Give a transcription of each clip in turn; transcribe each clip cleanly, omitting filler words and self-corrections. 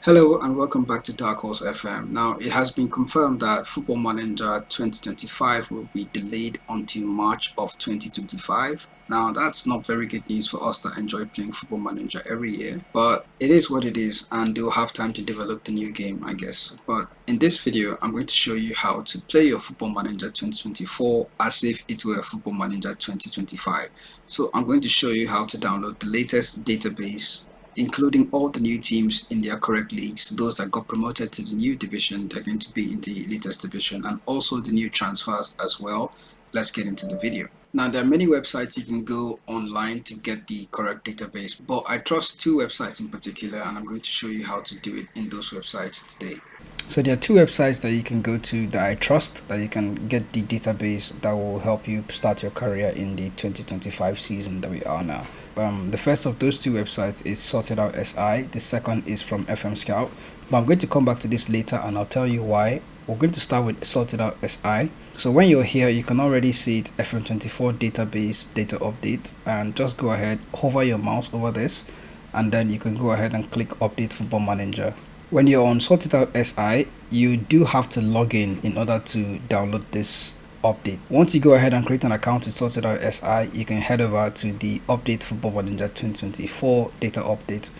Hello and welcome back to Dark Horse FM. Now, it has been confirmed that Football Manager 2025 will be delayed until March of 2025. Now, that's not very good news for us that enjoy playing Football Manager every year, but it is what it is, and they'll have time to develop the new game, I guess. But in this video, I'm going to show you how to play your Football Manager 2024 as if it were Football Manager 2025. So, I'm going to show you how to download the latest database, including all the new teams in their correct leagues. Those that got promoted to the new division, they're going to be in the latest division, and also the new transfers as well. Let's get into the video. Now, there are many websites you can go online to get the correct database, but I trust two websites in particular, and I'm going to show you how to do it in those websites today. So there are two websites that you can go to that I trust, that you can get the database that will help you start your career in the 2025 season that we are now. The first of those two websites is Sorted Out SI. The second is from FM Scout. But I'm going to come back to this later and I'll tell you why. We're going to start with Sorted Out SI. So when you're here, you can already see it, FM24 database data update, and just go ahead, hover your mouse over this, and then you can go ahead and click Update Football Manager. When you're on Sorted Out SI, you do have to log in order to download this update. Once you go ahead and create an account with Sorted Out SI, you can head over to the Update Football Manager 2024 data update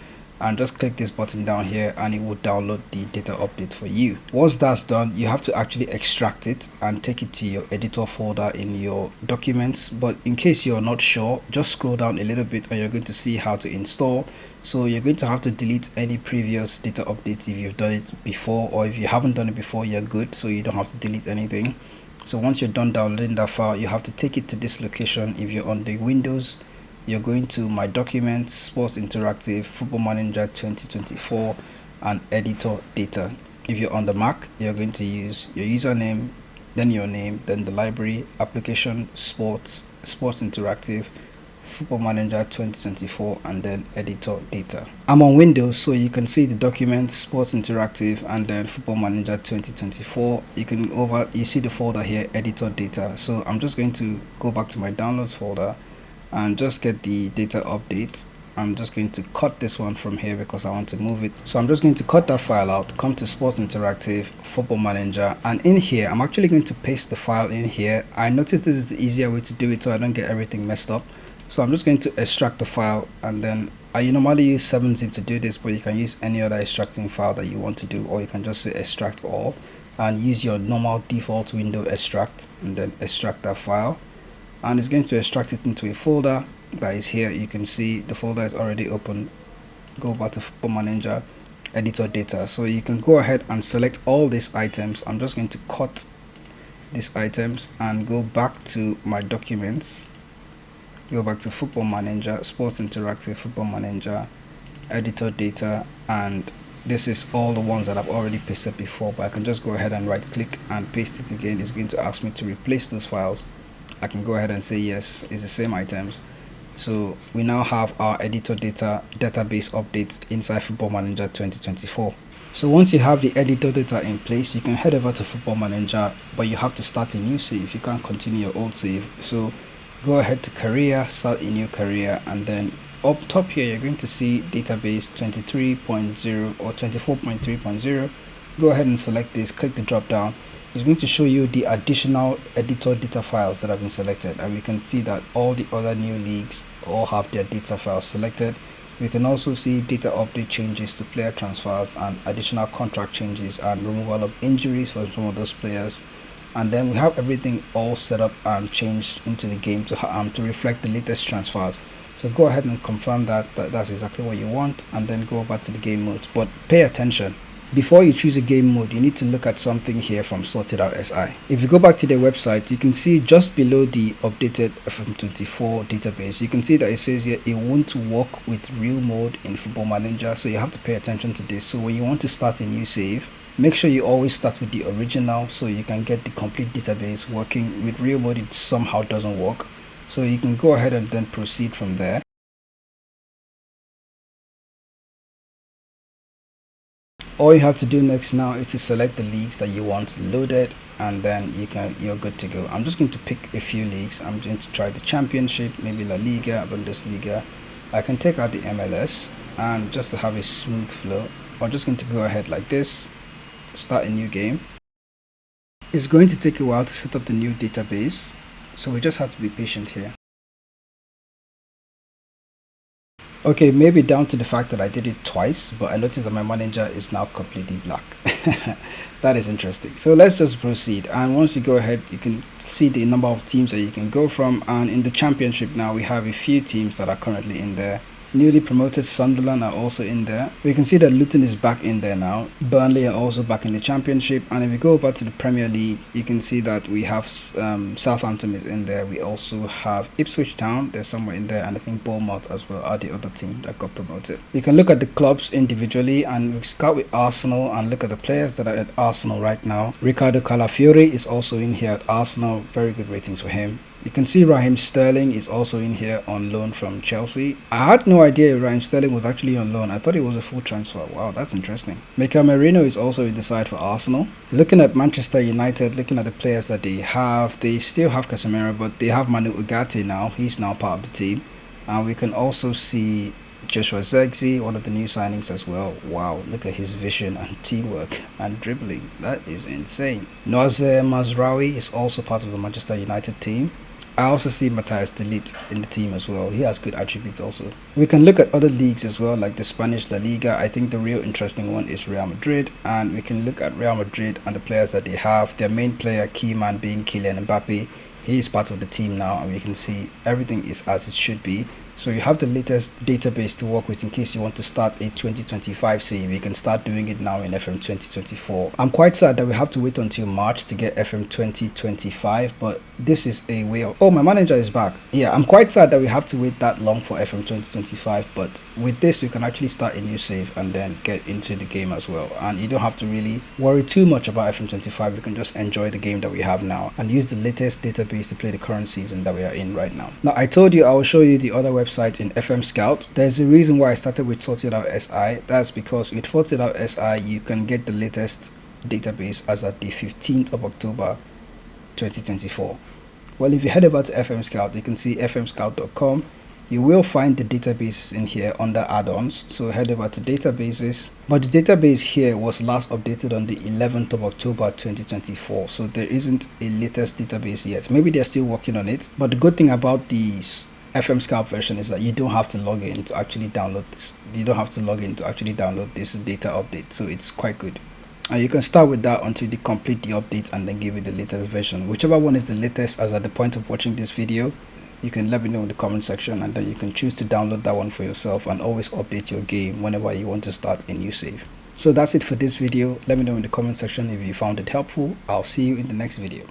and just click this button down here and it will download the data update for you. Once that's done, you have to actually extract it and take it to your editor folder in your documents. But in case you're not sure, just scroll down a little bit and you're going to see how to install. So you're going to have to delete any previous data updates if you've done it before, or if you haven't done it before, you're good, so you don't have to delete anything. So once you're done downloading that file, you have to take it to this location. If you're on the Windows, you're going to My Documents, Sports Interactive, Football Manager 2024, and Editor Data. If you're on the Mac, you're going to use your username, then your name, then the library, Application, Sports Interactive, Football Manager 2024, and then Editor Data. I'm on Windows, so you can see the document Sports Interactive and then Football Manager 2024. You see the folder here, Editor Data. So I'm just going to go back to my downloads folder and just get the data update. I'm just going to cut this one from here because I want to move it. So I'm just going to cut that file out, come to Sports Interactive, Football Manager, and in here I'm actually going to paste the file in here. I noticed this is the easier way to do it so I don't get everything messed up. So I'm just going to extract the file, and then I normally use 7-zip to do this, but you can use any other extracting file that you want to do, or you can just say extract all and use your normal default window extract and then extract that file, and it's going to extract it into a folder that is here. You can see the folder is already open. Go back to Football Manager, Editor Data. So you can go ahead and select all these items. I'm just going to cut these items and go back to my documents. Go back to Football Manager, Sports Interactive, Football Manager, Editor Data, and this is all the ones that I've already pasted before, but I can just go ahead and right click and paste it again. It's going to ask me to replace those files. I can go ahead and say yes, it's the same items. So we now have our Editor Data database update inside Football Manager 2024. So once you have the editor data in place, you can head over to Football Manager, but you have to start a new save. You can't continue your old save. So go ahead to career, start a new career, and then up top here you're going to see database 23.0 or 24.3.0. Go ahead and select this, click the drop down. It's going to show you the additional editor data files that have been selected, and we can see that all the other new leagues all have their data files selected. We can also see data update changes to player transfers and additional contract changes and removal of injuries for some of those players. And then we have everything all set up and changed into the game to reflect the latest transfers. So go ahead and confirm that's exactly what you want, and then go back to the game mode. But pay attention, before you choose a game mode, you need to look at something here from Sorted Out SI. If you go back to their website, you can see just below the updated FM24 database, you can see that it says here it won't work with real mode in Football Manager. So you have to pay attention to this. So when you want to start a new save, make sure you always start with the original so you can get the complete database working. With real mode, it somehow doesn't work. So you can go ahead and then proceed from there. All you have to do next now is to select the leagues that you want loaded, and then you're good to go. I'm just going to pick a few leagues. I'm going to try the Championship, maybe La Liga, Bundesliga. I can take out the MLS, and just to have a smooth flow, I'm just going to go ahead like this, start a new game. It's going to take a while to set up the new database, so we just have to be patient here. Okay, maybe down to the fact that I did it twice, but I noticed that my manager is now completely black. That is interesting. So let's just proceed, and once you go ahead, you can see the number of teams that you can go from, and in the championship now we have a few teams that are currently in there. Newly promoted Sunderland are also in there. We can see that Luton is back in there now. Burnley are also back in the championship, and if we go back to the Premier League, you can see that we have Southampton is in there. We also have Ipswich Town, they're somewhere in there, and I think Bournemouth as well are the other team that got promoted. You can look at the clubs individually, and we start with Arsenal and look at the players that are at Arsenal right now. Ricardo Calafiori is also in here at Arsenal, very good ratings for him. You can see Raheem Sterling is also in here on loan from Chelsea. I had no idea Raheem Sterling was actually on loan. I thought it was a full transfer. Wow, that's interesting. Mikel Merino is also in the side for Arsenal. Looking at Manchester United, looking at the players that they have, they still have Casemiro, but they have Manu Ugarte now. He's now part of the team. And we can also see Joshua Zirkzee, one of the new signings as well. Wow, look at his vision and teamwork and dribbling. That is insane. Nozer Mazraoui is also part of the Manchester United team. I also see Matthias de Ligt in the team as well. He has good attributes also. We can look at other leagues as well, like the Spanish La Liga. I think the real interesting one is Real Madrid, and we can look at Real Madrid and the players that they have. Their main player, key man, being Kylian Mbappe. He is part of the team now, and we can see everything is as it should be. So you have the latest database to work with in case you want to start a 2025 save. You can start doing it now in FM 2024. I'm quite sad that we have to wait until March to get FM 2025, but this is a way of... Oh, my manager is back. Yeah, I'm quite sad that we have to wait that long for FM 2025, but with this, you can actually start a new save and then get into the game as well. And you don't have to really worry too much about FM 25. You can just enjoy the game that we have now and use the latest database to play the current season that we are in right now. Now, I told you I will show you the other website in FM Scout. There's a reason why I started with Sorted Out SI. That's because with Sorted Out SI you can get the latest database as at the 15th of October 2024. Well, if you head over to FM Scout, you can see fmscout.com. You will find the database in here under add-ons, so head over to databases. But the database here was last updated on the 11th of October 2024, so there isn't a latest database yet. Maybe they're still working on it, but the good thing about these FM Scout version is that you don't have to log in to actually download this. You don't have to log in to actually download this data update, so it's quite good. And you can start with that until they complete the update and then give it the latest version. Whichever one is the latest as at the point of watching this video, you can let me know in the comment section, and then you can choose to download that one for yourself and always update your game whenever you want to start a new save. So that's it for this video. Let me know in the comment section if you found it helpful. I'll see you in the next video.